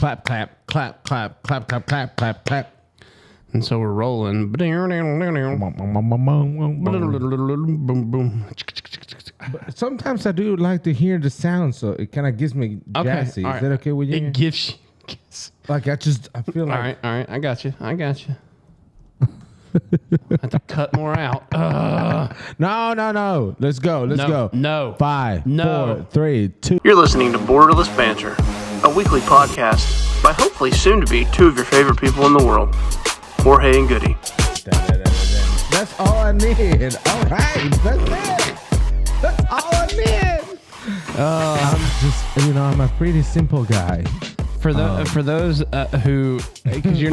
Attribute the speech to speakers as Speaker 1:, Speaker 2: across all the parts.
Speaker 1: clap, clap, clap, clap, clap, clap, clap, clap, clap.
Speaker 2: And so we're rolling.
Speaker 1: But sometimes I do like to hear the sound, so it kind of gives me jazzy.
Speaker 2: Right.
Speaker 1: Is that okay with you?
Speaker 2: It gives you.
Speaker 1: Like I feel like.
Speaker 2: All right. I got you. I have to cut more out.
Speaker 1: No. Let's go.
Speaker 2: No.
Speaker 1: 5,
Speaker 2: No.
Speaker 1: 4, 3, 2.
Speaker 3: You're listening to Borderless Banter, a weekly podcast by hopefully soon to be two of your favorite people in the world, Jorge and Goody.
Speaker 1: That's all I need. All right, that's it. That's all I need. I'm a pretty simple guy.
Speaker 2: For those who, because you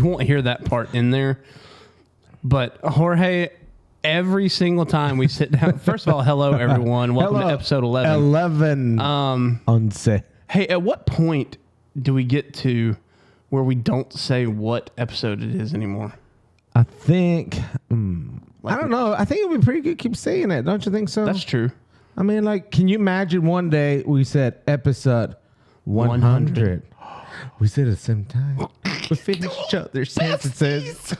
Speaker 2: won't hear that part in there, but Jorge, every single time we sit down. First of all, hello everyone, welcome to episode 11. Hey, at what point do we get to where we don't say what episode it is anymore?
Speaker 1: I think I don't know. I think it would be pretty good to keep saying it. Don't you think so?
Speaker 2: That's true.
Speaker 1: I mean, like, can you imagine one day we said episode 100. We said it at the same time. We finished each other's sentences.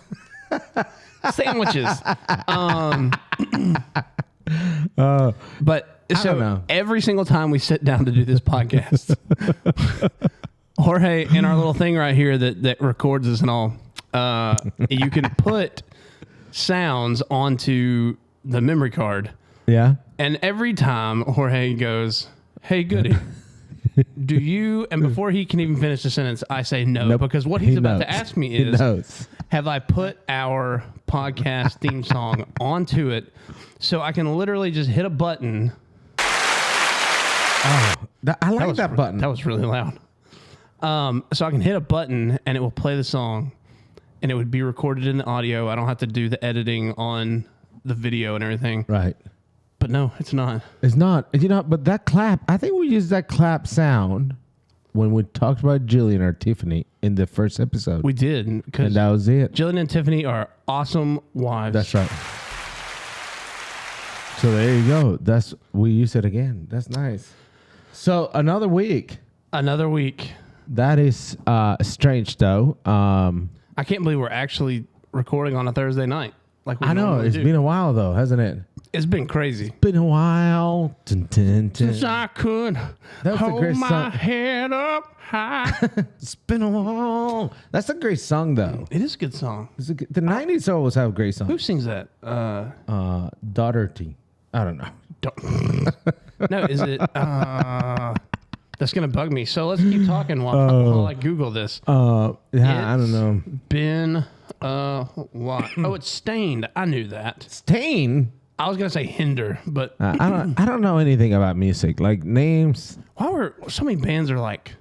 Speaker 2: Sandwiches. But so every single time we sit down to do this podcast, Jorge, in our little thing right here that records us and all, you can put sounds onto the memory card.
Speaker 1: Yeah.
Speaker 2: And every time Jorge goes, "Hey, Goody, do you," and before he can even finish the sentence, I say no, because what he's about to ask me is, have I put our podcast theme song onto it so I can literally just hit a button?
Speaker 1: Oh, I like that button.
Speaker 2: That was really loud. So I can hit a button and it will play the song and it would be recorded in the audio. I don't have to do the editing on the video and everything.
Speaker 1: Right.
Speaker 2: But no, it's not.
Speaker 1: It's not. But that clap, I think we used that clap sound when we talked about Jillian or Tiffany in the first episode.
Speaker 2: We did.
Speaker 1: And that was it.
Speaker 2: Jillian and Tiffany are awesome wives.
Speaker 1: That's right. So there you go. We use it again. That's nice. So another week. That is strange, though.
Speaker 2: I can't believe we're actually recording on a Thursday night. Like
Speaker 1: I know. It's been a while, though, hasn't it?
Speaker 2: It's been crazy.
Speaker 1: It's been a while.
Speaker 2: Since I could hold my
Speaker 1: song.
Speaker 2: head up high.
Speaker 1: It's been a while. That's a great song, though.
Speaker 2: It is a good song.
Speaker 1: The 90s always have great songs.
Speaker 2: Who sings that?
Speaker 1: Doherty. I don't know.
Speaker 2: No, is it? That's going to bug me. So let's keep talking while I Google this.
Speaker 1: I don't know.
Speaker 2: Been what? Oh, it's Stained. I knew that.
Speaker 1: Stained?
Speaker 2: I was going to say Hinder, but
Speaker 1: I don't know anything about music. Like names.
Speaker 2: Why were so many bands are like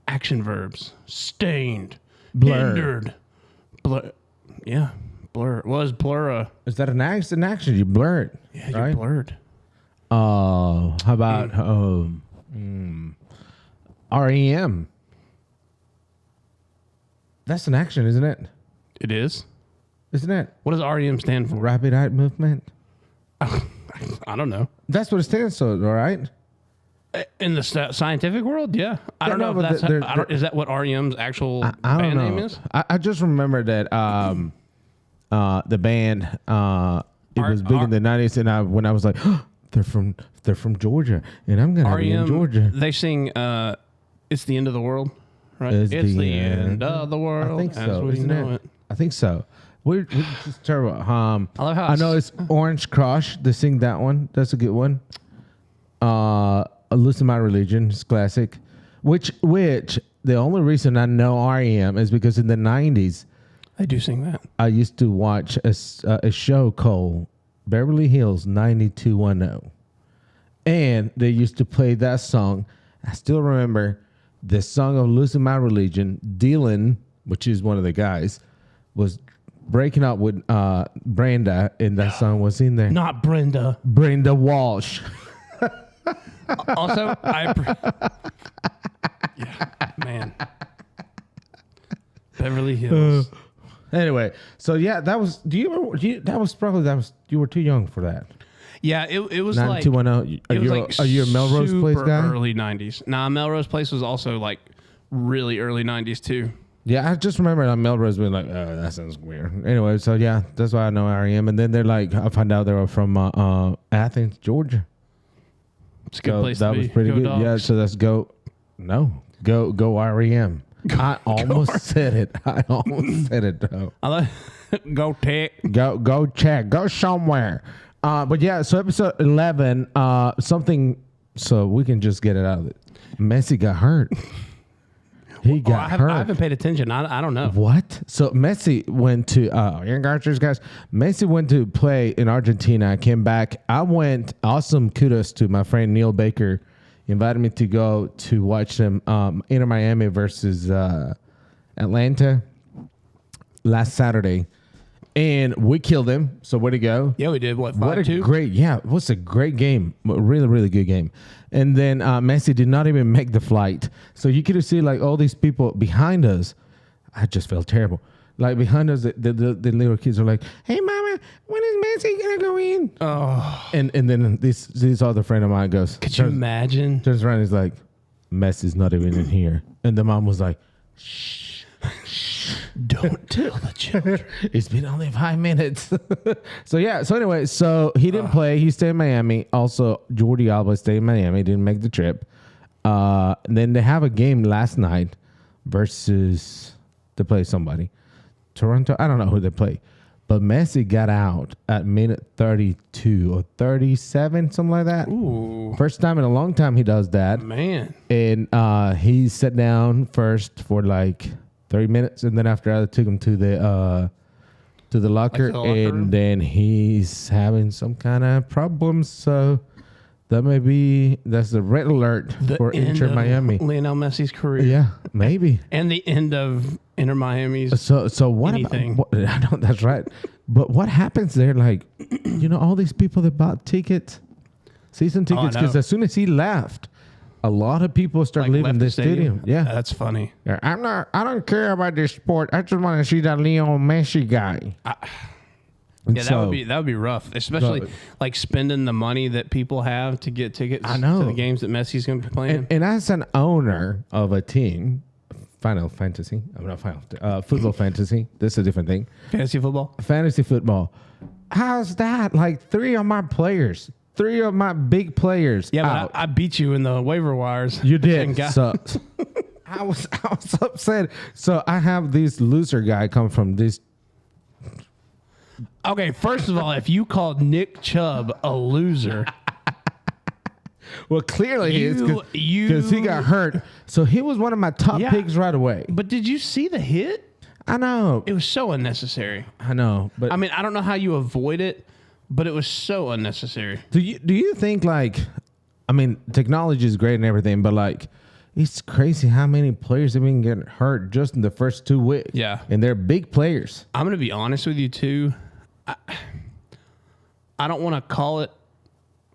Speaker 2: action verbs? Stained.
Speaker 1: Blur.
Speaker 2: Hindered. Blur. Yeah. Blur. Was Blur
Speaker 1: Is that an action? You blurred.
Speaker 2: Yeah, you're
Speaker 1: right?
Speaker 2: blurred.
Speaker 1: How about REM? That's an action, isn't it?
Speaker 2: It is?
Speaker 1: Isn't it?
Speaker 2: What does REM stand for?
Speaker 1: Rapid Eye Movement.
Speaker 2: I don't know.
Speaker 1: That's what it stands for, all right?
Speaker 2: In the scientific world, yeah. I don't know if that's... is that what REM's actual band name is?
Speaker 1: I just remember that the band, it was big in the 90s, and when I was like, they're from Georgia, and I'm going to be in Georgia.
Speaker 2: They sing, It's the End of the World, right? It's the end of the world.
Speaker 1: I think so,
Speaker 2: isn't it?
Speaker 1: I think so. We're just terrible.
Speaker 2: I love how
Speaker 1: I know it's Orange Crush. They sing that one. That's a good one. Listen, My Religion is classic. Which the only reason I know REM is because in the 90s,
Speaker 2: I do sing that.
Speaker 1: I used to watch a show called Beverly Hills 90210, and they used to play that song. I still remember the song of Losing My Religion. Dylan, which is one of the guys, was breaking up with Brenda, and that song was in there.
Speaker 2: Not Brenda.
Speaker 1: Brenda Walsh.
Speaker 2: Also, yeah, man. Beverly Hills.
Speaker 1: Anyway, so yeah, that was. You were too young for that.
Speaker 2: Yeah, it was
Speaker 1: 9210.
Speaker 2: like
Speaker 1: Are you a Melrose Place
Speaker 2: super
Speaker 1: guy?
Speaker 2: early 90s. Nah, Melrose Place was also like really early 90s too.
Speaker 1: Yeah, I just remember on Melrose being like, oh, that sounds weird. Anyway, so yeah, that's why I know REM. And then they're like, I found out they were from Athens, Georgia.
Speaker 2: It's a good place to
Speaker 1: that
Speaker 2: be.
Speaker 1: was pretty
Speaker 2: Go
Speaker 1: good.
Speaker 2: Dogs.
Speaker 1: Yeah, so let's go. No, go REM. I almost said it. I almost said it though.
Speaker 2: I like go Tech.
Speaker 1: Go check. Go somewhere. But yeah, so episode 11, something, so we can just get it out of it. Messi got hurt. He got hurt.
Speaker 2: I haven't paid attention. I don't know.
Speaker 1: What? So Messi went to Messi went to play in Argentina, came back. I went, awesome kudos to my friend Neil Baker. He invited me to go to watch them Inter Miami versus Atlanta last Saturday. And we killed them. So where'd he go?
Speaker 2: Yeah, we did. What, 5-2?
Speaker 1: What a great, yeah, it was a great game. A really, really good game. And then Messi did not even make the flight. So you could see like all these people behind us. I just felt terrible. Like behind us, the little kids are like, hey, mama, when is Messi going to go in?
Speaker 2: Oh.
Speaker 1: And then this other friend of mine goes.
Speaker 2: Could you imagine?
Speaker 1: Turns around and is like, Messi's not even in here. And the mom was like, shh.
Speaker 2: Don't tell the children.
Speaker 1: It's been only 5 minutes. So anyway, so he didn't play. He stayed in Miami. Also, Jordi Alba stayed in Miami. Didn't make the trip. Then they have a game last night versus to play somebody. Toronto. I don't know who they play. But Messi got out at minute 32 or 37, something like that.
Speaker 2: Ooh.
Speaker 1: First time in a long time he does that.
Speaker 2: Man.
Speaker 1: And he sat down first for like 30 minutes, and then after I took him to the locker,
Speaker 2: Like the locker room?
Speaker 1: and then he's having some kind of problems. So that's the red alert for Inter Miami.
Speaker 2: Lionel Messi's career.
Speaker 1: Yeah, maybe.
Speaker 2: And the end of Inter Miami's.
Speaker 1: So what
Speaker 2: Anything.
Speaker 1: about? I know that's right. But what happens there? Like, all these people that bought tickets, season tickets, because
Speaker 2: know.
Speaker 1: as soon as he left, a lot of people start
Speaker 2: Like,
Speaker 1: leaving
Speaker 2: left
Speaker 1: the
Speaker 2: the
Speaker 1: stadium. Yeah.
Speaker 2: That's funny.
Speaker 1: Yeah, I don't care about this sport. I just want to see that Lionel Messi guy.
Speaker 2: Yeah, that would be rough, especially like spending the money that people have to get tickets
Speaker 1: I know.
Speaker 2: to the games that Messi's going to be playing.
Speaker 1: And as an owner of a team, Football Fantasy. This is a different thing.
Speaker 2: Fantasy football.
Speaker 1: Fantasy football. How's that? Like three of my big players.
Speaker 2: Yeah,
Speaker 1: out.
Speaker 2: but I beat you in the waiver wires.
Speaker 1: You did.
Speaker 2: And got-
Speaker 1: So I was upset. So I have this loser guy come from this.
Speaker 2: Okay, first of all, if you called Nick Chubb a loser,
Speaker 1: Well, clearly he is because
Speaker 2: you
Speaker 1: he got hurt. So he was one of my top
Speaker 2: Yeah.
Speaker 1: picks right away.
Speaker 2: But did you see the hit?
Speaker 1: I know.
Speaker 2: It was so unnecessary.
Speaker 1: I know. But
Speaker 2: I mean, I don't know how you avoid it, but it was so unnecessary.
Speaker 1: do you think technology is great and everything, but like it's crazy how many players have been getting hurt just in the first 2 weeks.
Speaker 2: Yeah.
Speaker 1: And they're big players.
Speaker 2: I'm going to be honest with you, too. I don't want to call it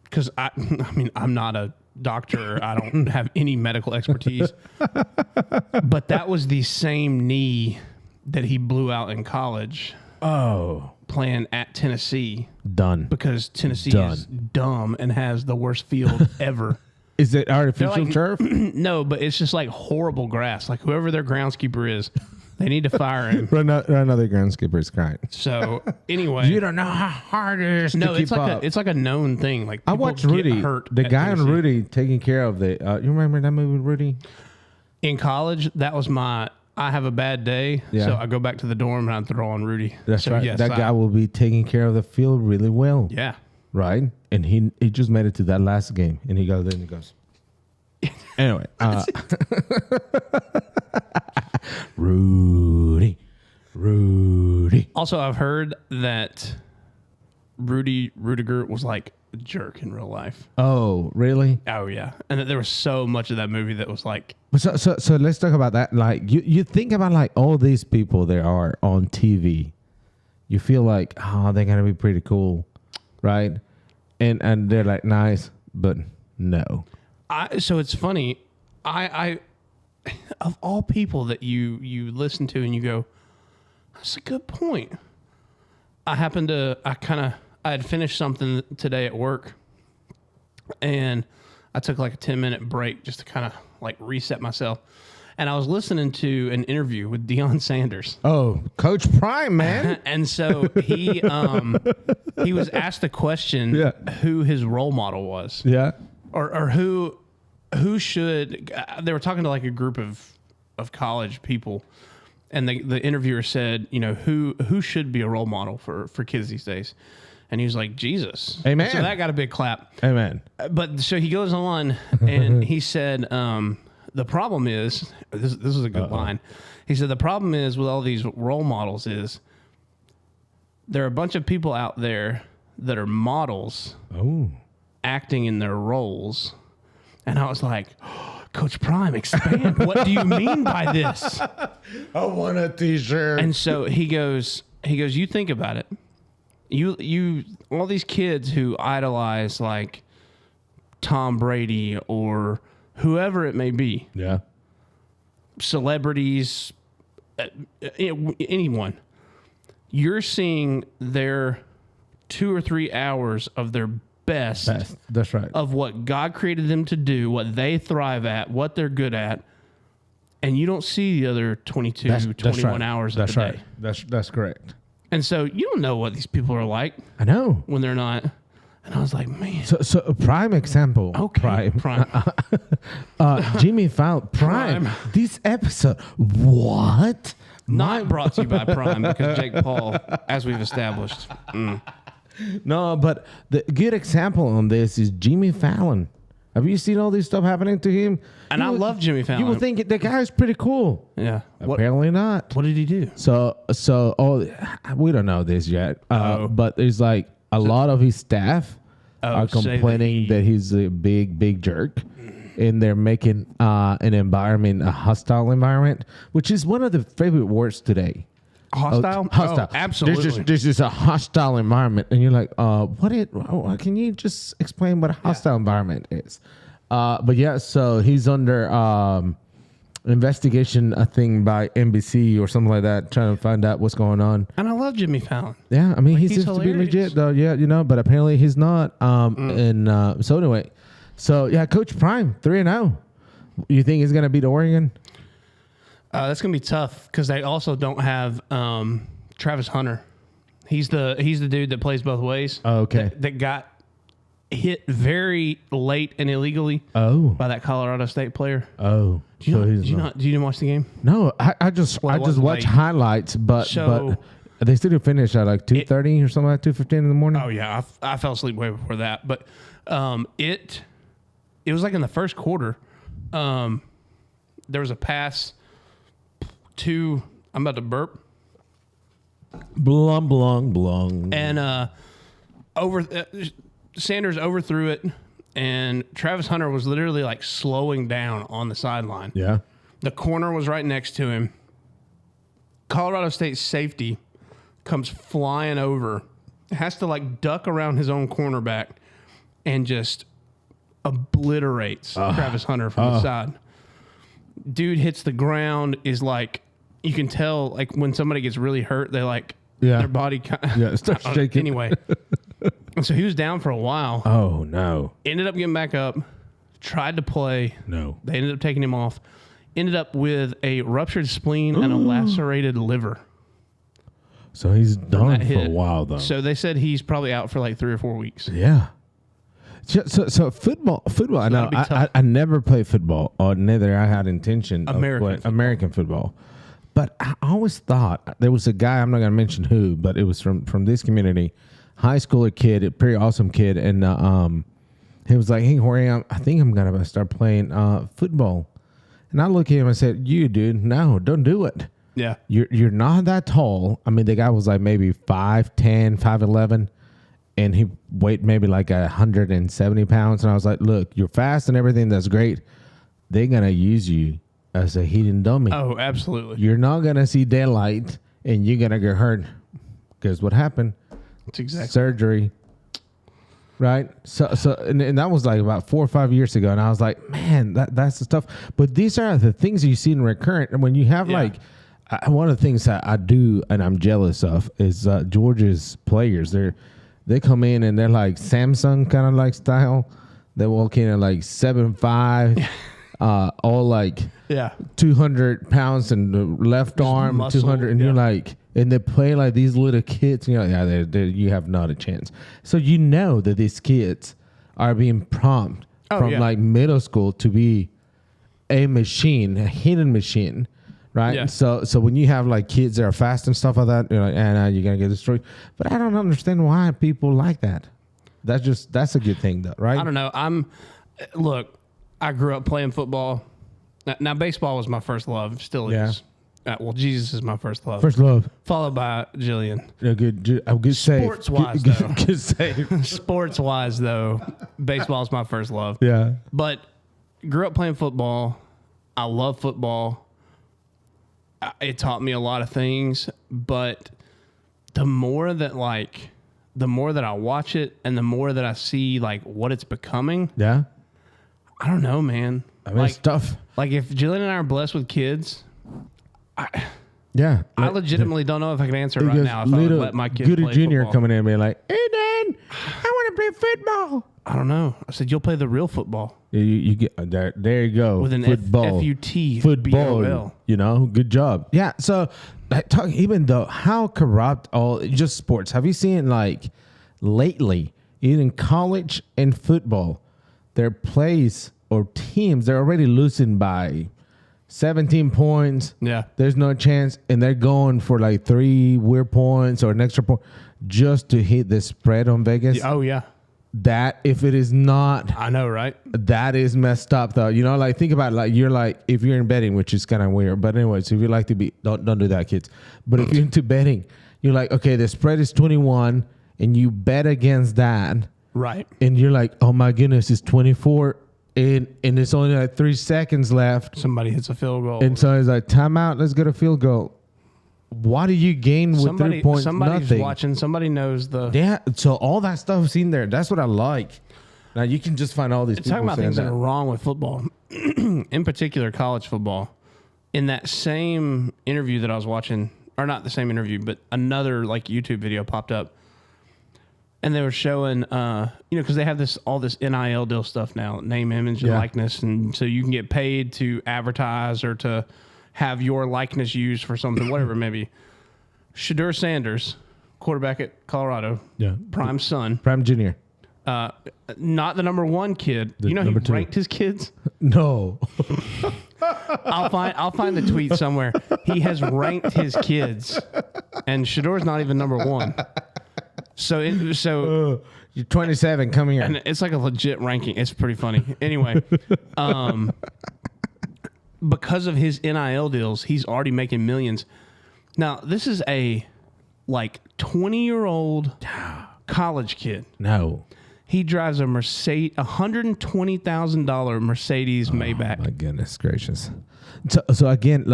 Speaker 2: because I mean, I'm not a doctor. I don't have any medical expertise. But that was the same knee that he blew out in college.
Speaker 1: Oh.
Speaker 2: Playing at Tennessee
Speaker 1: Done.
Speaker 2: because Tennessee
Speaker 1: Done.
Speaker 2: is dumb and has the worst field ever.
Speaker 1: Is it artificial
Speaker 2: like-
Speaker 1: turf?
Speaker 2: No, but it's just like horrible grass. Like whoever their groundskeeper is, they need to fire him.
Speaker 1: Another groundskeeper is crying.
Speaker 2: So anyway,
Speaker 1: You don't know how hard it is to
Speaker 2: no,
Speaker 1: keep up.
Speaker 2: it's like a known thing. Like
Speaker 1: I
Speaker 2: people
Speaker 1: watched
Speaker 2: get
Speaker 1: Rudy.
Speaker 2: hurt
Speaker 1: The
Speaker 2: at
Speaker 1: guy on
Speaker 2: Tennessee.
Speaker 1: Rudy taking care of the. You remember that movie, Rudy?
Speaker 2: In college, that was I have a bad day,
Speaker 1: Yeah.
Speaker 2: so I go back to the dorm and I throw on Rudy.
Speaker 1: That's
Speaker 2: So,
Speaker 1: right.
Speaker 2: yes,
Speaker 1: that guy will be taking care of the field really well.
Speaker 2: Yeah.
Speaker 1: Right? And he just made it to that last game. And he goes there and he goes. Anyway. Rudy.
Speaker 2: Also, I've heard that Rudiger was like a jerk in real life.
Speaker 1: Oh, really?
Speaker 2: Oh yeah, and that there was so much of that movie that was like,
Speaker 1: So let's talk about that. Like you think about like all these people there are on TV. You feel like, oh, they're gonna be pretty cool, right? And they're like nice, but no.
Speaker 2: so it's funny. I of all people that you listen to and you go, that's a good point. I I had finished something today at work, and I took like a 10-minute break just to kind of like reset myself. And I was listening to an interview with Deion Sanders.
Speaker 1: Oh, Coach Prime, man.
Speaker 2: And so he was asked the question who his role model was.
Speaker 1: Yeah.
Speaker 2: Or who should, they were talking to like a group of college people, and the interviewer said, you know, who should be a role model for kids these days? And he was like, Jesus.
Speaker 1: Amen.
Speaker 2: So that got a big clap.
Speaker 1: Amen.
Speaker 2: But so he goes on and he said, the problem is, this is a good line. He said, the problem is with all these role models is there are a bunch of people out there that are models acting in their roles. And I was like, Coach Prime, expand. What do you mean by this?
Speaker 1: I want a t-shirt.
Speaker 2: And so he goes, you think about it. You all these kids who idolize like Tom Brady or whoever it may be.
Speaker 1: Yeah.
Speaker 2: Celebrities, anyone. You're seeing their 2 or 3 hours of their best.
Speaker 1: That's right.
Speaker 2: Of what God created them to do, what they thrive at, what they're good at. And you don't see the other 22, 21 hours of the day.
Speaker 1: That's correct.
Speaker 2: And so you don't know what these people are like.
Speaker 1: I know.
Speaker 2: When they're not. And I was like, man.
Speaker 1: So a prime example.
Speaker 2: Okay. Prime.
Speaker 1: Jimmy Fallon. Prime. This episode. What?
Speaker 2: Not brought to you by Prime because Jake Paul, as we've established.
Speaker 1: No, but the good example on this is Jimmy Fallon. Have you seen all this stuff happening to him?
Speaker 2: And I love Jimmy Fallon.
Speaker 1: You would think the guy's pretty cool.
Speaker 2: Yeah.
Speaker 1: Apparently not.
Speaker 2: What did he do?
Speaker 1: So we don't know this yet. But there's like a lot of his staff are complaining that he's a big jerk. And they're making an environment a hostile environment, which is one of the favorite words today.
Speaker 2: Hostile?
Speaker 1: Hostile.
Speaker 2: Oh, absolutely.
Speaker 1: There's just a hostile environment. And you're like, can you just explain what a hostile environment is? But yeah, so he's under investigation, I think, by NBC or something like that, trying to find out what's going on.
Speaker 2: And I love Jimmy Fallon.
Speaker 1: Yeah, I mean,
Speaker 2: Like,
Speaker 1: he seems to be
Speaker 2: hilarious.
Speaker 1: legit, though. Yeah, but apparently he's not. And so anyway, Coach Prime, 3-0. You think he's going to beat Oregon?
Speaker 2: That's gonna be tough because they also don't have Travis Hunter. He's the dude that plays both ways.
Speaker 1: Oh, okay.
Speaker 2: That got hit very late and illegally. By that Colorado State player.
Speaker 1: Oh.
Speaker 2: Do you didn't watch the game?
Speaker 1: No, I just watch
Speaker 2: late.
Speaker 1: highlights, but they still finish at like 2:30 or something like 2:15 in the morning.
Speaker 2: Oh yeah, I fell asleep way before that. But it was like in the first quarter. There was a pass to, I'm about to burp.
Speaker 1: Blung.
Speaker 2: And Sanders overthrew it, and Travis Hunter was literally like slowing down on the sideline.
Speaker 1: Yeah.
Speaker 2: The corner was right next to him. Colorado State safety comes flying over, has to like duck around his own cornerback, and just obliterates Travis Hunter from the side. Dude hits the ground, is like, you can tell like when somebody gets really hurt, they like their body kind of
Speaker 1: starts shaking.
Speaker 2: Anyway, and so he was down for a while.
Speaker 1: Oh no!
Speaker 2: Ended up getting back up, tried to play.
Speaker 1: No,
Speaker 2: they ended up taking him off. Ended up with a ruptured spleen and a lacerated liver.
Speaker 1: So he's done for a while though.
Speaker 2: So they said he's probably out for like 3 or 4 weeks.
Speaker 1: Yeah. So football. I know. I never played football, or neither I had intention of playing American football. But I always thought there was a guy, I'm not going to mention who, but it was from this community, high schooler kid, a pretty awesome kid, and he was like, "Hey, Jorge, I think I'm going to start playing football." And I looked at him and said, "You, dude, no, don't do it.
Speaker 2: Yeah,
Speaker 1: you're not that tall." I mean, the guy was like maybe 5'10", 5'11", and he weighed maybe like 170 pounds. And I was like, "Look, you're fast and everything. That's great. They're going to use you as a hidden dummy.
Speaker 2: Oh, absolutely.
Speaker 1: You're not going to see daylight, and you're going to get hurt." Because what happened?
Speaker 2: It's exactly
Speaker 1: surgery. Right? So and that was like about 4 or 5 years ago. And I was like, man, that's the stuff. But these are the things you see in recurrent. And when you have one of the things that I do and I'm jealous of is Georgia's players. they come in and they're like Samsung kind of like style. They walk in at like 7'5", all like 200 pounds in the left arm,
Speaker 2: muscle,
Speaker 1: 200, and you're like, and they play like these little kids. And you're like, yeah, you have not a chance. So you know that these kids are being prompted from like middle school to be a machine, a hidden machine. Right. Yeah. So when you have like kids that are fast and stuff like that, you're like, you're going to get destroyed. But I don't understand why people like that. That's a good thing though, right?
Speaker 2: I don't know. Look, I grew up playing football. Now baseball was my first love. Still is. Well, Jesus is my first love.
Speaker 1: First love.
Speaker 2: Followed by Jillian.
Speaker 1: Good save.
Speaker 2: Sports-wise, though.
Speaker 1: Good save.
Speaker 2: Sports-wise, though, baseball is my first love.
Speaker 1: Yeah.
Speaker 2: But grew up playing football. I love football. It taught me a lot of things, but the more that I watch it and the more that I see like what it's becoming.
Speaker 1: Yeah.
Speaker 2: I don't know, man.
Speaker 1: I mean, it's tough.
Speaker 2: Like if Jillian and I are blessed with kids, I legitimately don't know if I can answer right now if I would let my kids
Speaker 1: Goody
Speaker 2: play
Speaker 1: Junior
Speaker 2: football.
Speaker 1: coming in and being like, "Hey, Dad, I want to play football."
Speaker 2: I don't know. I said you'll play the real football.
Speaker 1: You get there. You go
Speaker 2: With an
Speaker 1: football.
Speaker 2: F-U-T-B-O-L.
Speaker 1: You know, good job. Yeah. So, even though how corrupt just sports. Have you seen like lately, even in college and football, their plays or teams they're already losing by 17 points.
Speaker 2: Yeah.
Speaker 1: There's no chance, and they're going for like 3 weird points or an extra point just to hit the spread on Vegas.
Speaker 2: Oh yeah.
Speaker 1: That if it is not,
Speaker 2: I know, right?
Speaker 1: that is messed up though. You know, like think about it, like you're like if you're in betting, which is kind of weird. But anyways, if you like to be, don't do that, kids. But if you're into betting, you're like, okay, the spread is 21, and you bet against that,
Speaker 2: right?
Speaker 1: And you're like, oh my goodness, it's 24, and it's only like 3 seconds left.
Speaker 2: Somebody hits a field goal,
Speaker 1: and so it's like timeout. Let's get a field goal. What do you gain with 3 points?
Speaker 2: Somebody's
Speaker 1: nothing.
Speaker 2: Watching. Somebody knows the.
Speaker 1: Yeah. So all that stuff's in there. That's what I like. Now you can just find all these people
Speaker 2: talking about things that
Speaker 1: that
Speaker 2: are wrong with football, in particular college football. In that same interview that I was watching, or not the same interview, but another like YouTube video popped up, and they were showing, because they have all this NIL deal stuff now, name, image, and likeness, and so you can get paid to advertise or to have your likeness used for something, whatever it may be. Shedeur Sanders, quarterback at Colorado, prime son,
Speaker 1: prime junior,
Speaker 2: not the number 1 kid. He ranked his kids.
Speaker 1: No,
Speaker 2: I'll find the tweet somewhere. He has ranked his kids, and Shedeur's not even number 1. So
Speaker 1: you're 27. Come here,
Speaker 2: and it's like a legit ranking. It's pretty funny. Anyway, because of his NIL deals, he's already making millions. Now, this is a 20-year-old college kid.
Speaker 1: No.
Speaker 2: He drives a $120,000 Mercedes Maybach.
Speaker 1: My goodness gracious. So again,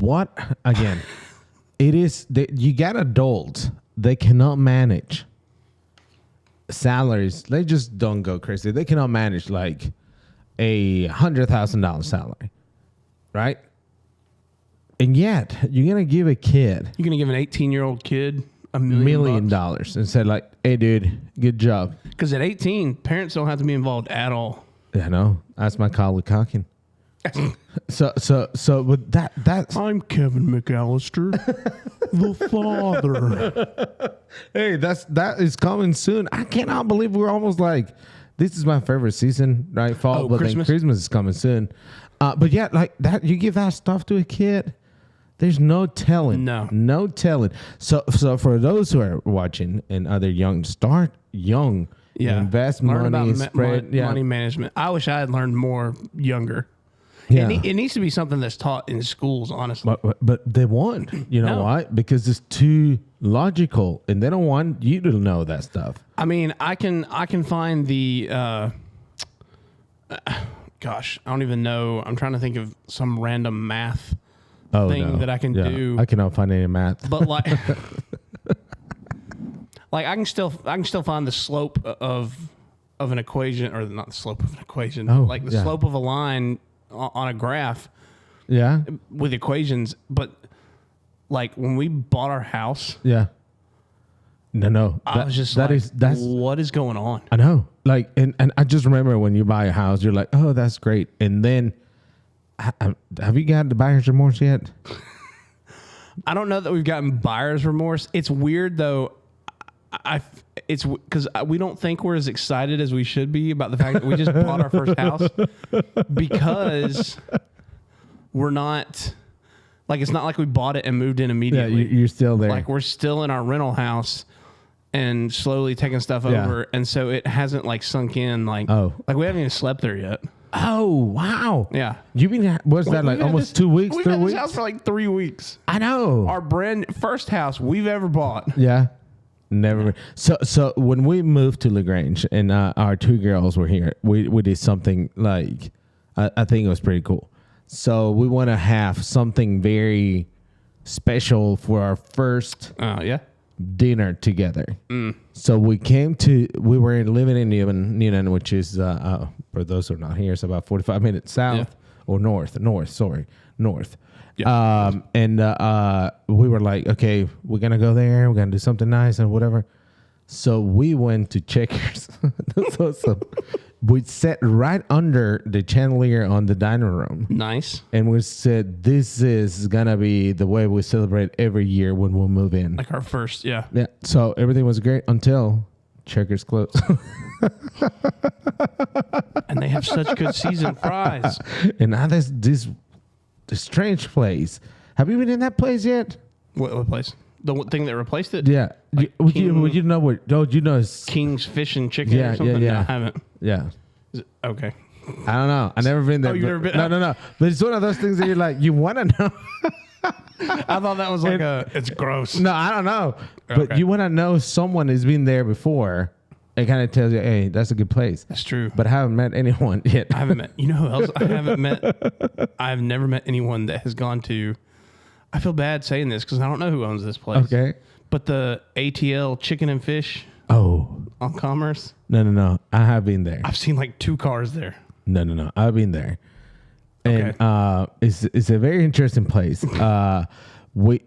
Speaker 1: what? Again, it is, you got adults. They cannot manage salaries. They just don't go crazy. They cannot manage like a $100,000 salary. Right? And yet, you're going to give a kid...
Speaker 2: You're going to give an 18-year-old kid $1
Speaker 1: million and say like, hey, dude, good job.
Speaker 2: Because at 18, parents don't have to be involved at all.
Speaker 1: Yeah, no. That's my colleague Cockin. So with that's...
Speaker 2: I'm Kevin McAllister, the father.
Speaker 1: Hey, that is coming soon. I cannot believe we're almost like... This is my favorite season, right? Fall, but
Speaker 2: Christmas?
Speaker 1: then Christmas is coming soon. But yeah, like that, you give that stuff to a kid, there's no telling. No telling. So for those who are watching and other young, start young.
Speaker 2: Yeah.
Speaker 1: Invest
Speaker 2: Learn
Speaker 1: money,
Speaker 2: about
Speaker 1: spread.
Speaker 2: money management. I wish I had learned more younger.
Speaker 1: Yeah.
Speaker 2: It needs to be something that's taught in schools, honestly.
Speaker 1: But they won't. You know why? Because it's too logical, and they don't want you to know that stuff.
Speaker 2: I mean, I can find the... gosh, I don't even know. I'm trying to think of some random math thing that I can do.
Speaker 1: I cannot find any math.
Speaker 2: But like I can still find the slope of an equation, or not the slope of an equation, like the slope of a line on a graph.
Speaker 1: Yeah.
Speaker 2: With equations, but like when we bought our house,
Speaker 1: No.
Speaker 2: I was just
Speaker 1: that's
Speaker 2: what is going on?
Speaker 1: I know. Like, and I just remember when you buy a house, you're like, oh, that's great. And then, have you gotten the buyer's remorse yet?
Speaker 2: I don't know that we've gotten buyer's remorse. It's weird though. It's because we don't think we're as excited as we should be about the fact that we just bought our first house, because we're not like, it's not like we bought it and moved in immediately.
Speaker 1: Yeah, you're still there.
Speaker 2: Like, we're still in our rental house and slowly taking stuff over, and so it hasn't like sunk in. Like, like we haven't even slept there yet.
Speaker 1: Oh, wow.
Speaker 2: Yeah.
Speaker 1: You've been, what's that, like almost 2 weeks, 3
Speaker 2: We've had
Speaker 1: weeks?
Speaker 2: this house for like 3 weeks.
Speaker 1: I know.
Speaker 2: Our first house we've ever bought.
Speaker 1: Yeah. Never. So when we moved to LaGrange and our 2 girls were here, we did something like, I think it was pretty cool. So we want to have something very special for our first dinner together. So we were living in Newnan, which is, for those who are not here, it's about 45 minutes south or north. Yeah. And we were like, okay, we're going to go there. We're going to do something nice and whatever. So we went to Checkers. That's awesome. We sat right under the chandelier on the dining room.
Speaker 2: Nice.
Speaker 1: And we said, this is going to be the way we celebrate every year when we'll move in.
Speaker 2: Like our first, yeah.
Speaker 1: Yeah. So everything was great until Checkers closed.
Speaker 2: And they have such good seasoned fries.
Speaker 1: And now there's this strange place. Have you been in that place yet?
Speaker 2: What place? The thing that replaced it?
Speaker 1: Yeah.
Speaker 2: Like
Speaker 1: would you know what? Oh, you know it's
Speaker 2: King's Fish and Chicken or something?
Speaker 1: Yeah.
Speaker 2: No, I haven't.
Speaker 1: Yeah.
Speaker 2: Okay.
Speaker 1: I don't know. I've never been there.
Speaker 2: Oh, you've never been?
Speaker 1: No. But it's one of those things that you're like, you want to know.
Speaker 2: I thought that was like it's gross.
Speaker 1: No, I don't know. But you want to know someone has been there before. It kind of tells you, hey, that's a good place.
Speaker 2: That's true.
Speaker 1: But I haven't met anyone yet.
Speaker 2: I haven't met. You know who else I haven't met? I've never met anyone that has gone to. I feel bad saying this because I don't know who owns this place.
Speaker 1: Okay.
Speaker 2: But the ATL Chicken and Fish.
Speaker 1: Oh.
Speaker 2: On Commerce.
Speaker 1: No. I have been there.
Speaker 2: I've seen like 2 cars there.
Speaker 1: No. I've been there. And it's a very interesting place. Somebody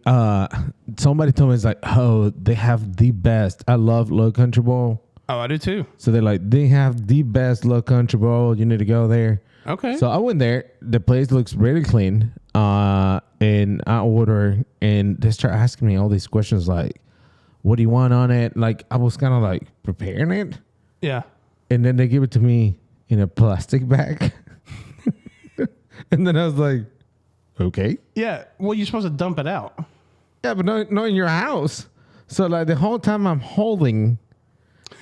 Speaker 1: told me, it's like, oh, they have the best. I love Low Country Bowl.
Speaker 2: Oh, I do too.
Speaker 1: So they're like, they have the best Low Country Bowl. You need to go there.
Speaker 2: Okay.
Speaker 1: So I went there. The place looks really clean. And I order, and they start asking me all these questions like, what do you want on it? Like, I was kind of like preparing it.
Speaker 2: Yeah.
Speaker 1: And then they give it to me in a plastic bag. And then I was like, okay.
Speaker 2: Yeah. Well, you're supposed to dump it out.
Speaker 1: Yeah, but not in your house. So like the whole time I'm holding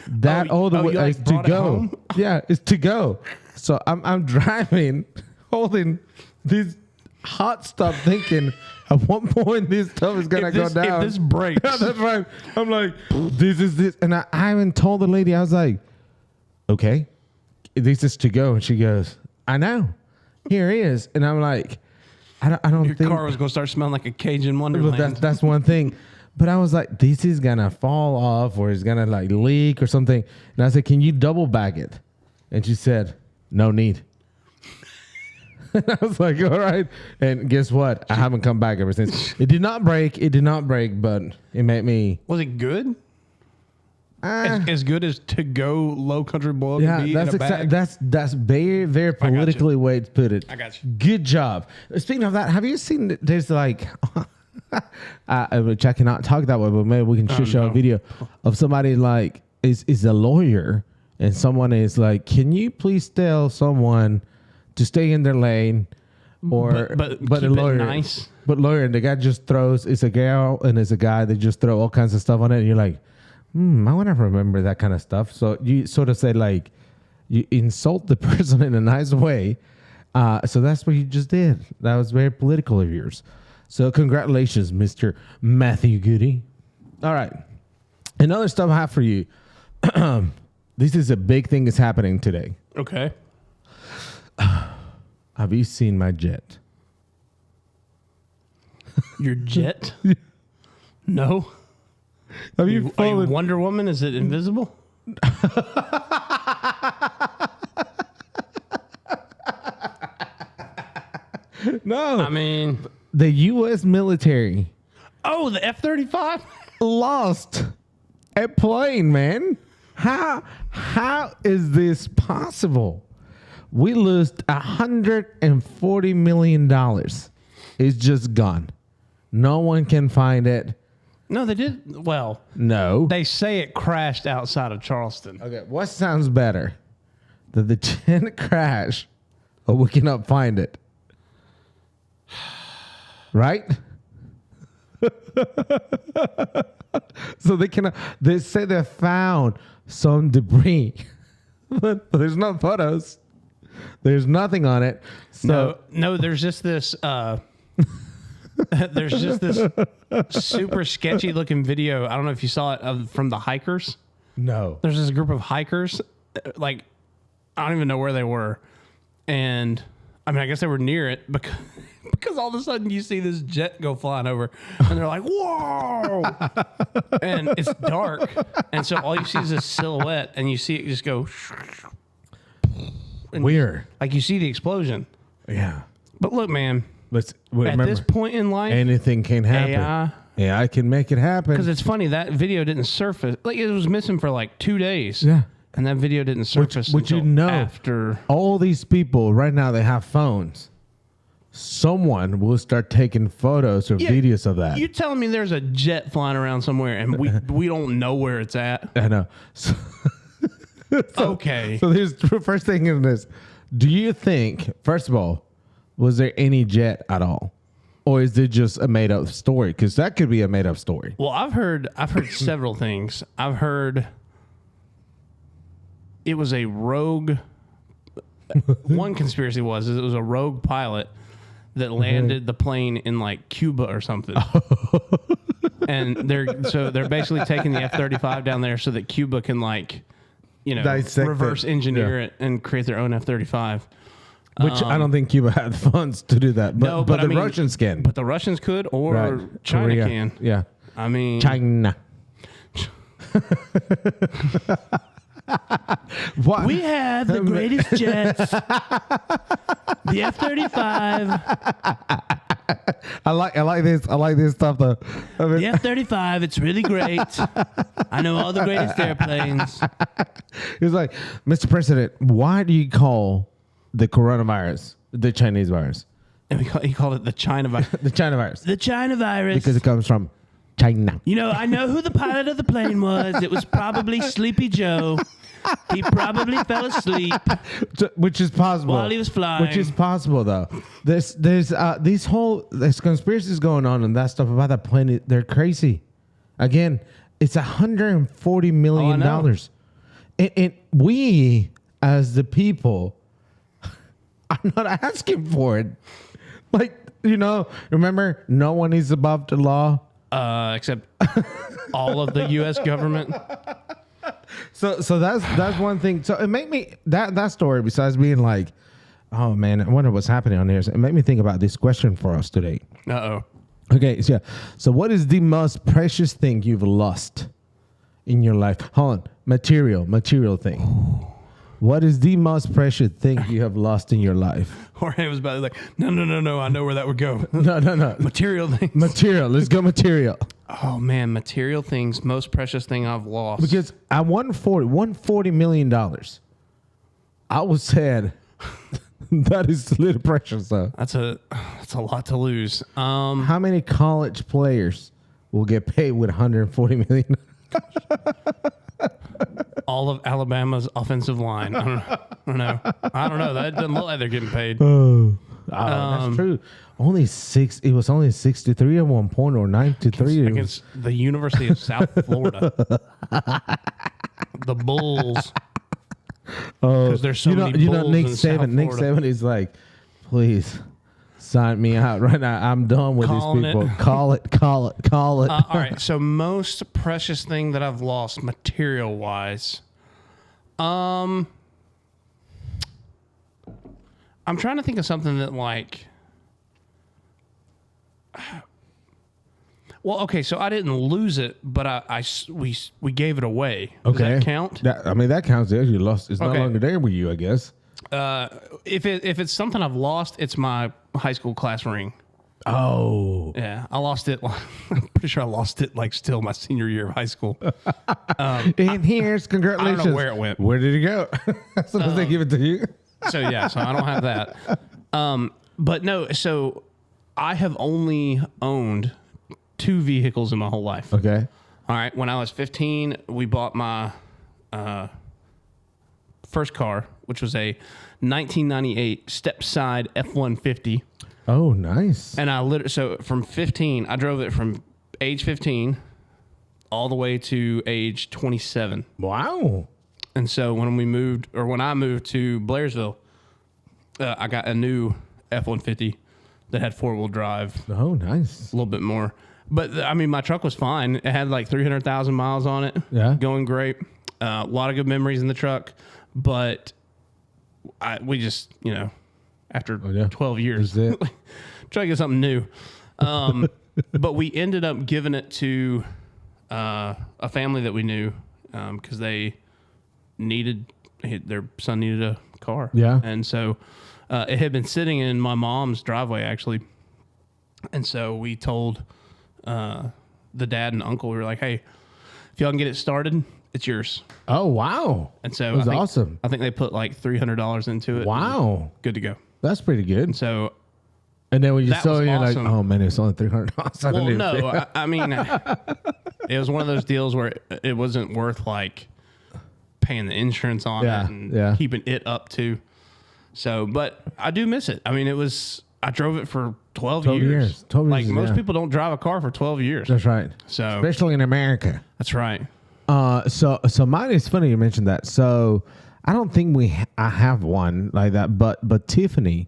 Speaker 1: that all the way
Speaker 2: like
Speaker 1: to go.
Speaker 2: Home?
Speaker 1: Yeah, it's to go. So I'm driving, holding this hot stuff, thinking at one point this stuff is gonna go down.
Speaker 2: If this breaks.
Speaker 1: Yeah, that's right. I'm like, this is this. And I even told the lady, I was like, okay, this is to go. And she goes, I know. Here it is. And I'm like, I don't
Speaker 2: Your
Speaker 1: think
Speaker 2: car was going to start smelling like a Cajun Wonderland.
Speaker 1: But that's one thing. But I was like, this is gonna fall off or it's gonna like leak or something. And I said, can you double bag it? And she said, no need. And I was like, all right. And guess what? I haven't come back ever since. It did not break, but it made me.
Speaker 2: Was it good? As good as to go Low Country Bowl could be
Speaker 1: that's
Speaker 2: in a bag?
Speaker 1: that's very, very politically way to put it.
Speaker 2: I got you.
Speaker 1: Good job. Speaking of that, have you seen? There's like, which I cannot talk that way, but maybe we can show a video of somebody like is a lawyer, and someone is like, "Can you please tell someone to stay in their lane?" Or
Speaker 2: but
Speaker 1: a
Speaker 2: keep
Speaker 1: lawyer,
Speaker 2: it nice.
Speaker 1: But lawyer, and the guy just throws. It's a girl and it's a guy. They just throw all kinds of stuff on it, and you're like, I want to remember that kind of stuff. So you sort of say like, you insult the person in a nice way. So that's what you just did. That was very political of yours. So congratulations, Mr. Matthew Goody. All right. Another stuff I have for you. This is a big thing that's happening today.
Speaker 2: Okay.
Speaker 1: Have you seen my jet?
Speaker 2: Your jet? No.
Speaker 1: Have you
Speaker 2: Are you
Speaker 1: fallen?
Speaker 2: Wonder Woman? Is it invisible?
Speaker 1: No.
Speaker 2: I mean,
Speaker 1: The U.S. military
Speaker 2: oh, the F-35?
Speaker 1: lost a plane, man. How is this possible? We lost $140 million. It's just gone. No one can find it.
Speaker 2: No, they did. Well,
Speaker 1: No.
Speaker 2: they say it crashed outside of Charleston.
Speaker 1: Okay, what sounds better? That the jet crashed or we cannot find it? Right? So they say they found some debris, but there's no photos. There's nothing on it. So
Speaker 2: No, there's just this there's just this super sketchy looking video. I don't know if you saw it from the hikers.
Speaker 1: no.
Speaker 2: There's this group of hikers, like I don't even know where they were. And I mean, I guess they were near it because all of a sudden you see this jet go flying over and they're like, whoa. And it's dark. And so all you see is this silhouette and you see it just go. And
Speaker 1: Weird.
Speaker 2: like you see the explosion.
Speaker 1: Yeah.
Speaker 2: But look, man,
Speaker 1: At
Speaker 2: at this point in life,
Speaker 1: anything can happen.
Speaker 2: AI,
Speaker 1: AI can make it happen.
Speaker 2: because it's funny, that video didn't surface. Like it was missing for like 2 days.
Speaker 1: Yeah.
Speaker 2: And that video didn't surface
Speaker 1: Which you
Speaker 2: until
Speaker 1: know,
Speaker 2: after.
Speaker 1: all these people right now, they have phones. Someone will start taking photos or
Speaker 2: Yeah,
Speaker 1: videos of that.
Speaker 2: You telling me there's a jet flying around somewhere and we don't know where it's at?
Speaker 1: I know.
Speaker 2: Okay.
Speaker 1: So here's the first thing in this. Do you think, first of all, was there any jet at all? Or is it just a made up story? Because that could be a made up story.
Speaker 2: Well, I've heard several things. I've heard it was a rogue. One conspiracy was it was a rogue pilot that landed the plane in like Cuba or something. And they're basically taking the F-35 down there so that Cuba can
Speaker 1: Dissect
Speaker 2: reverse
Speaker 1: it.
Speaker 2: engineer it and create their own F-35.
Speaker 1: Which I don't think Cuba had funds to do that. But,
Speaker 2: No,
Speaker 1: but
Speaker 2: I
Speaker 1: the
Speaker 2: mean,
Speaker 1: Russians can.
Speaker 2: But the Russians could, or
Speaker 1: Right.
Speaker 2: China
Speaker 1: Korea.
Speaker 2: can.
Speaker 1: Yeah.
Speaker 2: I mean,
Speaker 1: China. What?
Speaker 2: we have the greatest jets, the F-35.
Speaker 1: I like this. I like this stuff though. I mean,
Speaker 2: The F-35, it's really great. I know all the greatest airplanes.
Speaker 1: It's like, Mr. President, why do you call the coronavirus the Chinese virus?
Speaker 2: And he called it the China virus.
Speaker 1: The China virus.
Speaker 2: The China virus.
Speaker 1: Because it comes from China.
Speaker 2: You know, I know who the pilot of the plane was. It was probably Sleepy Joe. He probably fell asleep
Speaker 1: Which is possible.
Speaker 2: while he was flying.
Speaker 1: Which is possible though. There's conspiracies going on and that stuff about that plane. They're crazy. Again, it's $140 million. And we as the people are not asking for it. Like, remember, no one is above the law.
Speaker 2: Except all of the U.S. government.
Speaker 1: So that's one thing. So it made me that story, besides being like, oh man, I wonder what's happening on here. It made me think about this question for us today.
Speaker 2: Uh-oh.
Speaker 1: Okay, so what is the most precious thing you've lost in your life? Hold on, material thing. What is the most precious thing you have lost in your life?
Speaker 2: Jorge was about to like, no, I know where that would go.
Speaker 1: No.
Speaker 2: Material things.
Speaker 1: Material. Let's go material.
Speaker 2: Oh man, material things, most precious thing I've lost.
Speaker 1: Because at $140 million, I was sad. That is a little precious though.
Speaker 2: That's a lot to lose.
Speaker 1: How many college players will get paid with $140 million?
Speaker 2: All of Alabama's offensive line. I don't know. That doesn't look like they're getting paid.
Speaker 1: That's true. It was only 63 at one point, or 93
Speaker 2: Against the University of South Florida. The Bulls. Because there's so many Bulls
Speaker 1: Nick
Speaker 2: in South
Speaker 1: Saban. Nick
Speaker 2: Florida.
Speaker 1: Saban is like, please sign me out right now. I'm done with
Speaker 2: Calling
Speaker 1: these people.
Speaker 2: it.
Speaker 1: Call it.
Speaker 2: All right. So most precious thing that I've lost material wise. I'm trying to think of something that like. Well, okay, so I didn't lose it, but we gave it away. Does
Speaker 1: Okay.
Speaker 2: that count?
Speaker 1: That counts. You lost. It's no
Speaker 2: Okay.
Speaker 1: longer there with you, I guess.
Speaker 2: If it's something I've lost, it's my high school class ring.
Speaker 1: Oh.
Speaker 2: Yeah, I lost it. I'm pretty sure I lost it like still my senior year of high school.
Speaker 1: And here's congratulations.
Speaker 2: I don't know where it went.
Speaker 1: Where did it go? As soon as they give it to you.
Speaker 2: So yeah, so I don't have that. But no, so I have only owned 2 vehicles in my whole life.
Speaker 1: Okay.
Speaker 2: All right. When I was 15, we bought my first car, which was a 1998 step-side F-150.
Speaker 1: Oh, nice.
Speaker 2: And I literally, so from 15, I drove it from age 15 all the way to age 27.
Speaker 1: Wow.
Speaker 2: And so when I moved to Blairsville, I got a new F-150 that had 4-wheel drive.
Speaker 1: Oh, nice.
Speaker 2: A little bit more. But I mean, my truck was fine. It had like 300,000 miles on it.
Speaker 1: Yeah.
Speaker 2: Going great. A lot of good memories in the truck. But we just, after 12 years, try to get something new. But we ended up giving it to a family that we knew because their son needed a car.
Speaker 1: Yeah.
Speaker 2: And so it had been sitting in my mom's driveway, actually. And so we told the dad and uncle, we were like, hey, if y'all can get it started, it's yours.
Speaker 1: Oh, wow.
Speaker 2: And so
Speaker 1: it was awesome.
Speaker 2: I think they put like $300 into it.
Speaker 1: Wow.
Speaker 2: Good to go.
Speaker 1: That's pretty good.
Speaker 2: So,
Speaker 1: and then when you saw it, you're
Speaker 2: awesome.
Speaker 1: like, oh man, it's only $300.
Speaker 2: Well, no, I mean, it was one of those deals where it wasn't worth like paying the insurance on it and keeping it up too. So, but I do miss it. I mean, I drove it for 12 years.
Speaker 1: 12 years.
Speaker 2: Like most people don't drive a car for 12 years.
Speaker 1: That's right.
Speaker 2: So,
Speaker 1: especially in America.
Speaker 2: That's right.
Speaker 1: So mine is funny you mentioned that. So I don't think I have one like that, but Tiffany.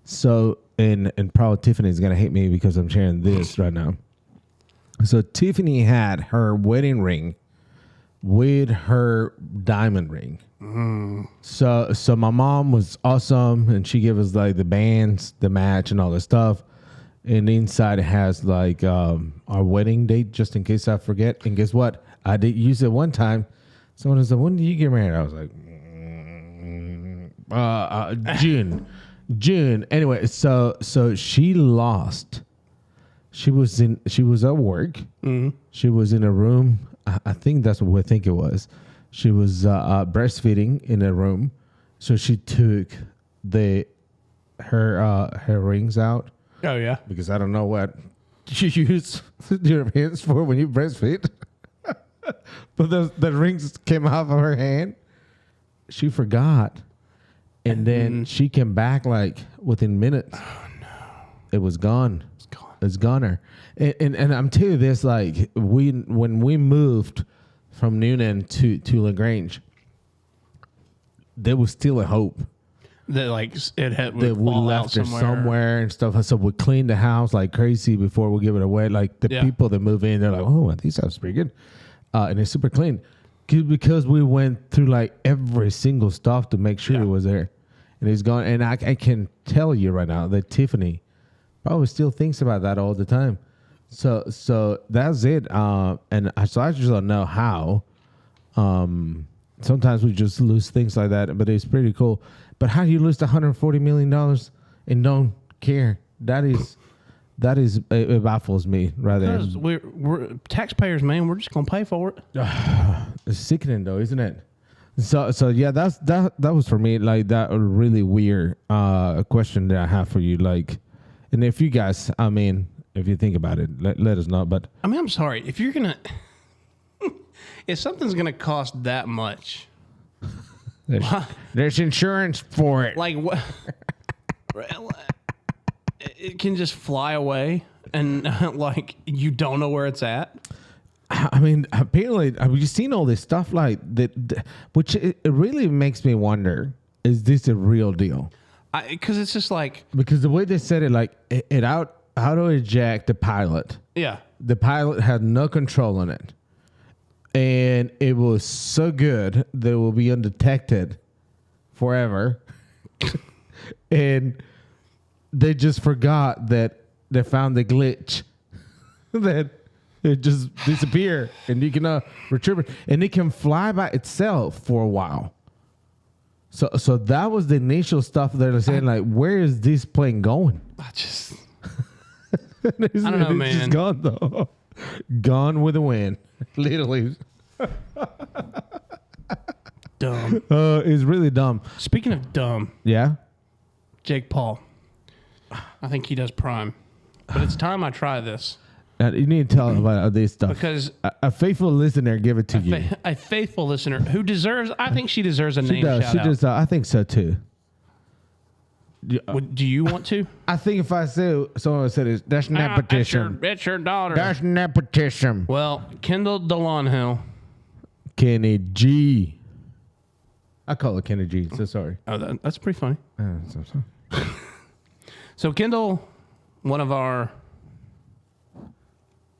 Speaker 1: So and probably Tiffany's gonna hate me because I'm sharing this right now. So Tiffany had her wedding ring with her diamond ring. So my mom was awesome, and she gave us like the bands, the match, and all this stuff. And inside it has like our wedding date, just in case I forget. And guess what? I did use it one time. Someone said, "When did you get married?" I was like, June. Anyway, so she lost. She was at work. Mm-hmm. She was in a room. I think that's what we think it was. She was breastfeeding in a room, so she took her rings out.
Speaker 2: Oh yeah,
Speaker 1: because I don't know what you use your hands for when you breastfeed. But the rings came off of her hand. She forgot, and then she came back like within minutes. Oh no! It was gone. It's goner. And I'm telling you this, like when we moved from Noonan to LaGrange, there was still a hope
Speaker 2: that like it had
Speaker 1: that we left it somewhere and stuff. So we cleaned the house like crazy before we give it away. Like the people that move in, they're like, "Oh, this house is pretty good," and it's super clean because we went through like every single stuff to make sure it was there, and it's gone. And I can tell you right now that Tiffany probably still thinks about that all the time. So that's it. And so I just don't know how. Sometimes we just lose things like that, but it's pretty cool. But how do you lose $140 million and don't care? That is it baffles me right there.
Speaker 2: Because we're taxpayers, man. We're just gonna pay for it.
Speaker 1: It's sickening though, isn't it? So yeah, that was for me like that a really weird question that I have for you. Like, and if you guys, I mean, if you think about it, let us know. But
Speaker 2: I mean, I'm sorry if you're gonna if something's gonna cost that much.
Speaker 1: There's insurance for it.
Speaker 2: Like what? It can just fly away, and like you don't know where it's at.
Speaker 1: I mean, apparently, have you seen all this stuff like that? Which it really makes me wonder: is this a real deal?
Speaker 2: Because it's just like
Speaker 1: because the way they said it, like it auto eject the pilot.
Speaker 2: Yeah,
Speaker 1: the pilot had no control on it. And it was so good that it will be undetected forever. And they just forgot that they found the glitch. That it just disappeared. And you can retrieve it. And it can fly by itself for a while. So that was the initial stuff that they're saying, like, where is this plane going?
Speaker 2: I don't know, man.
Speaker 1: Just gone though. Gone with the wind. Literally.
Speaker 2: Dumb.
Speaker 1: It's really dumb.
Speaker 2: Speaking of dumb,
Speaker 1: Yeah.
Speaker 2: Jake Paul. I think he does prime. But it's time I try this.
Speaker 1: Now, you need to tell about this stuff.
Speaker 2: Because
Speaker 1: a faithful listener give it to you.
Speaker 2: a faithful listener who deserves, I think she deserves a
Speaker 1: She
Speaker 2: name
Speaker 1: does.
Speaker 2: shout
Speaker 1: She
Speaker 2: out.
Speaker 1: does. I think so too.
Speaker 2: Do you want to?
Speaker 1: I think if I say someone said it, that's nepotism.
Speaker 2: It's your daughter.
Speaker 1: That's nepotism.
Speaker 2: Well, Kendall DeLonhill.
Speaker 1: Kenny G. I call her Kenny G. So sorry.
Speaker 2: Oh, that's pretty funny.
Speaker 1: So sorry.
Speaker 2: So Kendall, one of our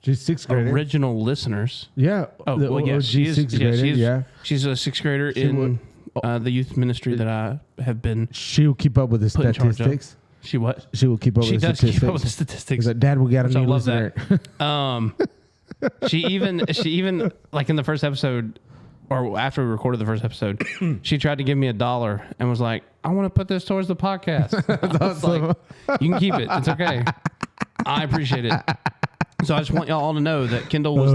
Speaker 1: She's sixth grader.
Speaker 2: original listeners.
Speaker 1: Yeah.
Speaker 2: Oh, well, yeah, she is.
Speaker 1: Sixth grader. Yeah.
Speaker 2: She's a sixth grader in the youth ministry that I have been.
Speaker 1: She will keep up with the
Speaker 2: Put in charge of.
Speaker 1: statistics.
Speaker 2: She what?
Speaker 1: She will keep up
Speaker 2: She
Speaker 1: with the
Speaker 2: does
Speaker 1: statistics.
Speaker 2: keep up with the statistics.
Speaker 1: He's like, Dad, we got a
Speaker 2: Which I
Speaker 1: new
Speaker 2: love
Speaker 1: listener.
Speaker 2: She even like in the first episode, or after we recorded the first episode, she tried to give me $1 and was like, "I want to put this towards the podcast." I was like, "You can keep it. It's okay. I appreciate it." So I just want y'all all to know that Kendall was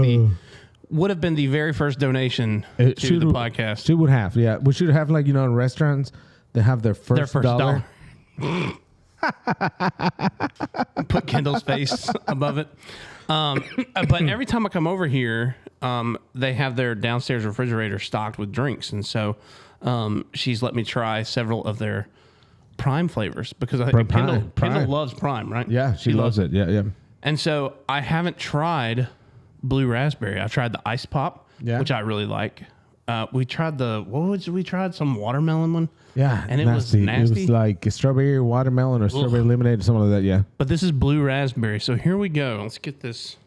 Speaker 2: would have been the very first donation to the podcast.
Speaker 1: She would have, yeah. We should have, like, in restaurants, they have their first dollar.
Speaker 2: Put Kendall's face above it. But every time I come over here, they have their downstairs refrigerator stocked with drinks. And so she's let me try several of their Prime flavors because I think Kendall loves Prime, right?
Speaker 1: Yeah, she loves it. Yeah, yeah.
Speaker 2: And so I haven't tried blue raspberry. I tried the ice pop, which I really like. We tried we tried some watermelon one.
Speaker 1: Yeah,
Speaker 2: and it was nasty.
Speaker 1: It was like a strawberry watermelon or strawberry lemonade or something like that. Yeah.
Speaker 2: But this is blue raspberry. So here we go. Let's get this.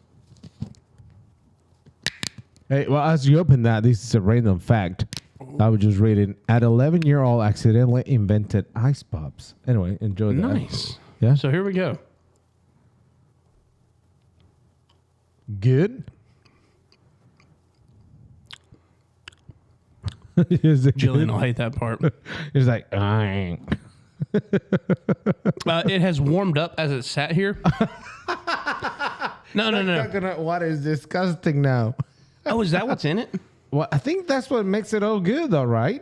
Speaker 1: Hey, well, as you open that, this is a random fact. I was just reading. At 11-year-old, accidentally invented ice pops. Anyway, enjoy that.
Speaker 2: Nice.
Speaker 1: Yeah.
Speaker 2: So here we go.
Speaker 1: Good. Is it
Speaker 2: Jillian
Speaker 1: good?
Speaker 2: will hate that part.
Speaker 1: It's like,
Speaker 2: It has warmed up as it sat here. No.
Speaker 1: coconut water is disgusting now.
Speaker 2: Oh, is that what's in it?
Speaker 1: Well, I think that's what makes it all good, though, right?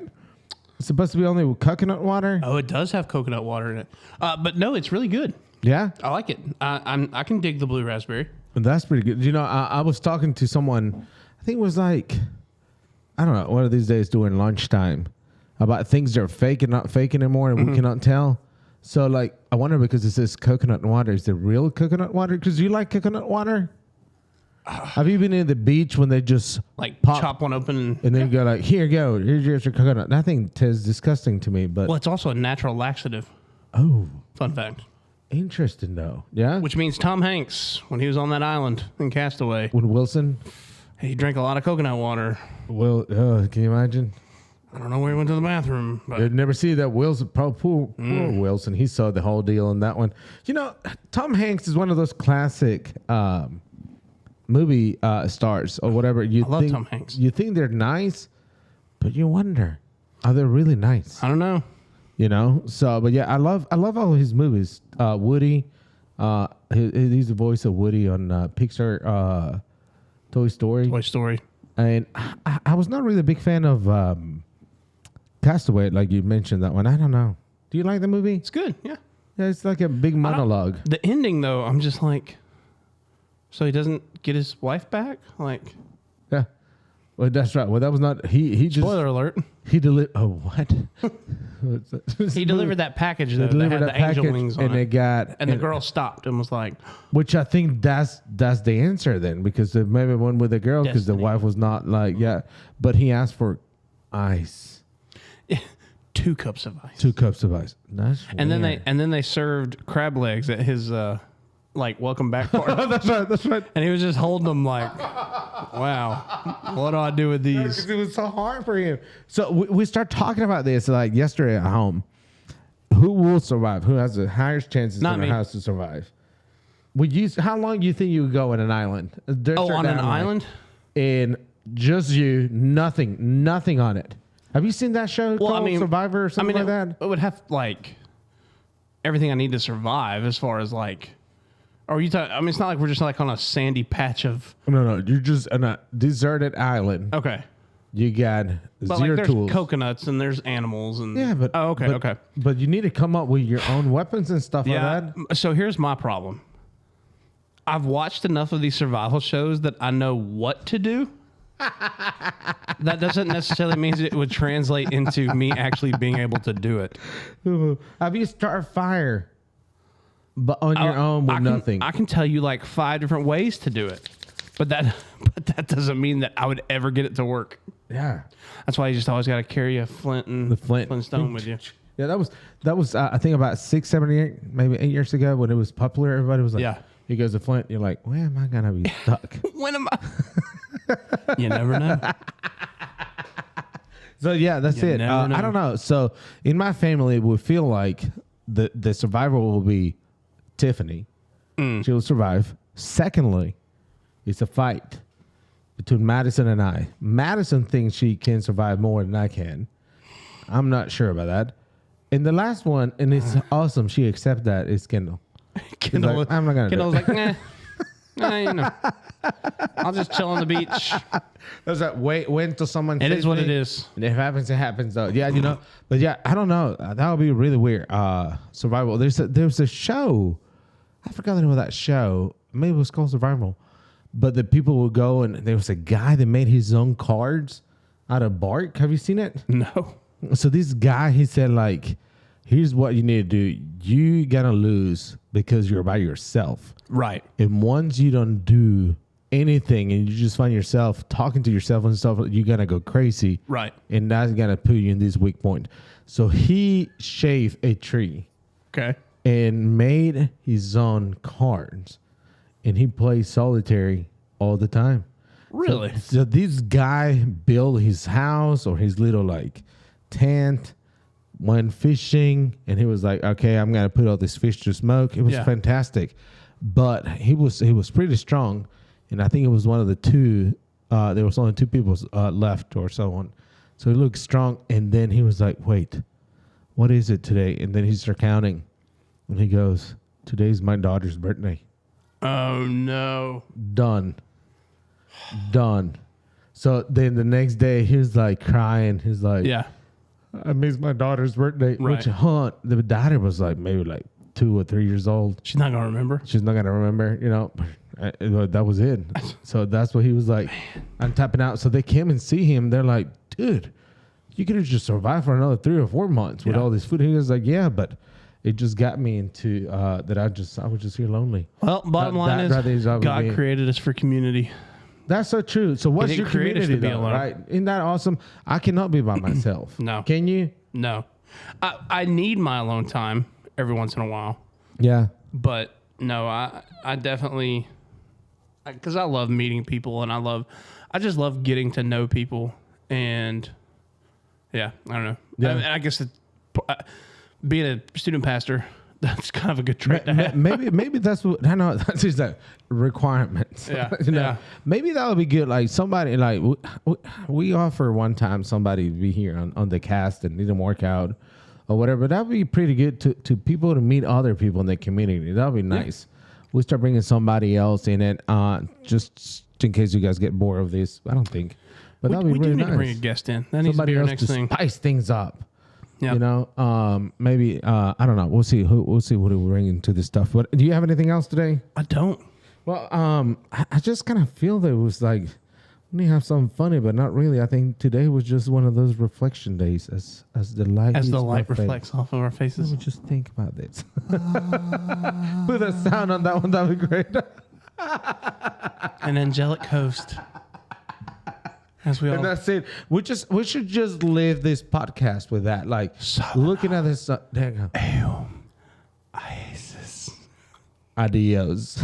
Speaker 1: It's supposed to be only with coconut water.
Speaker 2: Oh, it does have coconut water in it. But no, it's really good.
Speaker 1: Yeah,
Speaker 2: I like it. I can dig the blue raspberry.
Speaker 1: that's pretty good. I was talking to someone. I think it was like, I don't know, one of these days during lunchtime, about things that are fake and not fake anymore, and we cannot tell. So, like, I wonder, because it says coconut water, is it real coconut water? Because you like coconut water? Have you been in the beach when they just
Speaker 2: Like
Speaker 1: pop,
Speaker 2: chop one open
Speaker 1: and then go like, here's your coconut? That thing tastes disgusting to me. But
Speaker 2: well, it's also a natural laxative.
Speaker 1: oh,
Speaker 2: Fun fact.
Speaker 1: interesting though. Yeah,
Speaker 2: Which means Tom Hanks, when he was on that island in Castaway,
Speaker 1: when Wilson,
Speaker 2: he drank a lot of coconut water.
Speaker 1: well, can you imagine?
Speaker 2: I don't know where he went to the bathroom, but
Speaker 1: I'd never see that Wilson. Poor Wilson. He saw the whole deal in that one. Tom Hanks is one of those classic movie stars or whatever.
Speaker 2: I love Tom Hanks.
Speaker 1: You think they're nice, but you wonder, are they really nice?
Speaker 2: I don't know.
Speaker 1: So, but yeah, I love all his movies. Woody, he's the voice of Woody on Pixar, Toy Story.
Speaker 2: Toy Story.
Speaker 1: And I was not really a big fan of Castaway, like you mentioned that one. I don't know. Do you like the movie?
Speaker 2: It's good, yeah.
Speaker 1: Yeah, it's like a big monologue.
Speaker 2: The ending, though, I'm just like, so he doesn't get his wife back? Like,
Speaker 1: Yeah. Well, that's right. Well, that was not he. Just
Speaker 2: spoiler alert.
Speaker 1: he delivered. Oh, what?
Speaker 2: He delivered that package
Speaker 1: They
Speaker 2: that
Speaker 1: delivered
Speaker 2: had
Speaker 1: that
Speaker 2: the angel
Speaker 1: package,
Speaker 2: wings on
Speaker 1: and
Speaker 2: it.
Speaker 1: they got
Speaker 2: And the girl stopped and was like,
Speaker 1: which I think that's the answer then, because they maybe went with the girl because the
Speaker 2: Destiny.
Speaker 1: wife was not like but he asked for ice,
Speaker 2: 2 cups of ice.
Speaker 1: 2 cups of ice. That's
Speaker 2: And
Speaker 1: weird.
Speaker 2: then they served crab legs at his welcome back party.
Speaker 1: That's right.
Speaker 2: And he was just holding them like, wow, what do I do with these?
Speaker 1: Because it was so hard for him. So we start talking about this like yesterday at home. Who will survive? Who has the highest chances
Speaker 2: Not
Speaker 1: in
Speaker 2: me.
Speaker 1: the house to survive? How long do you think you would go in an island?
Speaker 2: On an island?
Speaker 1: And just you, nothing on it. Have you seen that show called Survivor or something like that?
Speaker 2: It would have everything I need to survive as far as Or are you talking? I mean, it's not like we're just like on a sandy patch of.
Speaker 1: No. You're just on a deserted island.
Speaker 2: Okay.
Speaker 1: You got
Speaker 2: But
Speaker 1: zero
Speaker 2: there's
Speaker 1: tools.
Speaker 2: coconuts and there's animals and.
Speaker 1: Yeah, but
Speaker 2: okay.
Speaker 1: But you need to come up with your own weapons and stuff like that.
Speaker 2: So here's my problem. I've watched enough of these survival shows that I know what to do. That doesn't necessarily mean it would translate into me actually being able to do it.
Speaker 1: Have you started fire, but on your own with nothing?
Speaker 2: I can tell you like 5 different ways to do it, but that doesn't mean that I would ever get it to work.
Speaker 1: Yeah,
Speaker 2: that's why you just always got to carry a flint and stone with you.
Speaker 1: Yeah, that was I think about 6, 7, 8, maybe 8 years ago when it was popular. Everybody was like,
Speaker 2: yeah.
Speaker 1: He goes to Flint. You're like, where am I gonna be stuck?
Speaker 2: When am I? You never know.
Speaker 1: So yeah, that's it. I don't know. So in my family, we feel like the survivor will be Tiffany. She will survive. Secondly, it's a fight between Madison and I. Madison thinks she can survive more than I can. I'm not sure about that. And the last one, and it's awesome. She accepts that. It's Kendall.
Speaker 2: Kendall,
Speaker 1: like, I'm not gonna.
Speaker 2: Kendall's like, nah, I'll just chill on the beach.
Speaker 1: There's that wait until someone.
Speaker 2: It is what it is.
Speaker 1: And if it happens, it happens. Though, yeah, But yeah, I don't know. That would be really weird. Survival. There's a show. I forgot the name of that show. Maybe it was called Survival. But the people would go and there was a guy that made his own cards out of bark. Have you seen it?
Speaker 2: No.
Speaker 1: So this guy, he said like, here's what you need to do. You gotta lose because you're by yourself.
Speaker 2: Right.
Speaker 1: And once you don't do anything and you just find yourself talking to yourself and stuff, you're gonna go crazy.
Speaker 2: Right.
Speaker 1: And that's gonna put you in this weak point. So he shaved a tree.
Speaker 2: Okay.
Speaker 1: And made his own cards. And he plays solitary all the time.
Speaker 2: Really?
Speaker 1: So this guy built his house or his little like tent, went fishing, and he was like, okay, I'm gonna put all this fish to smoke. It was fantastic. But he was pretty strong, and I think it was one of the two. There was only 2 people left or so on. So he looked strong, and then he was like, wait, what is it today? And then he started counting, and he goes, today's my daughter's birthday.
Speaker 2: Oh no.
Speaker 1: Done. So then the next day he was like crying. He's like, yeah, I missed my daughter's birthday.
Speaker 2: Right.
Speaker 1: Which the daughter was like maybe like 2 or 3 years old.
Speaker 2: She's not gonna remember.
Speaker 1: That was it. So that's what he was like. I'm tapping out. So they came and see him. They're like, dude, you could have just survived for another 3 or 4 months with all this food. He was like, yeah, but it just got me into that I was just here lonely.
Speaker 2: Well, bottom line is God created us for community.
Speaker 1: That's so true. So what's your community though, right? Isn't that awesome? I cannot be by myself.
Speaker 2: No.
Speaker 1: Can you?
Speaker 2: No. I need my alone time every once in a while.
Speaker 1: Yeah.
Speaker 2: But no, I definitely, because I love meeting people and I just love getting to know people. And yeah, I don't know.
Speaker 1: Yeah.
Speaker 2: I guess being a student pastor, that's kind of a good trait to have.
Speaker 1: Maybe that's what I know. That's just that requirements.
Speaker 2: Yeah,
Speaker 1: Yeah. Maybe that would be good. Like somebody like we offer one time somebody to be here on the cast and didn't work out or whatever. That would be pretty good to people to meet other people in the community. That would be nice. Yeah. We start bringing somebody else in it just in case you guys get bored of this. I don't think, but that would be really nice. We do need to bring a
Speaker 2: guest in. That needs to be our next thing.
Speaker 1: Spice things up. Yeah. Maybe I don't know. We'll see. We'll see what we bring into this stuff. But do you have anything else today?
Speaker 2: I don't.
Speaker 1: Well, I just kind of feel that it was like we need to have something funny, but not really. I think today was just one of those reflection days as the light
Speaker 2: reflects off of our faces.
Speaker 1: Let me just think about this. Put a sound on that one. That'd be great.
Speaker 2: An angelic host.
Speaker 1: And that's it. We should just live this podcast with that. Like looking at this. There you go. Adios.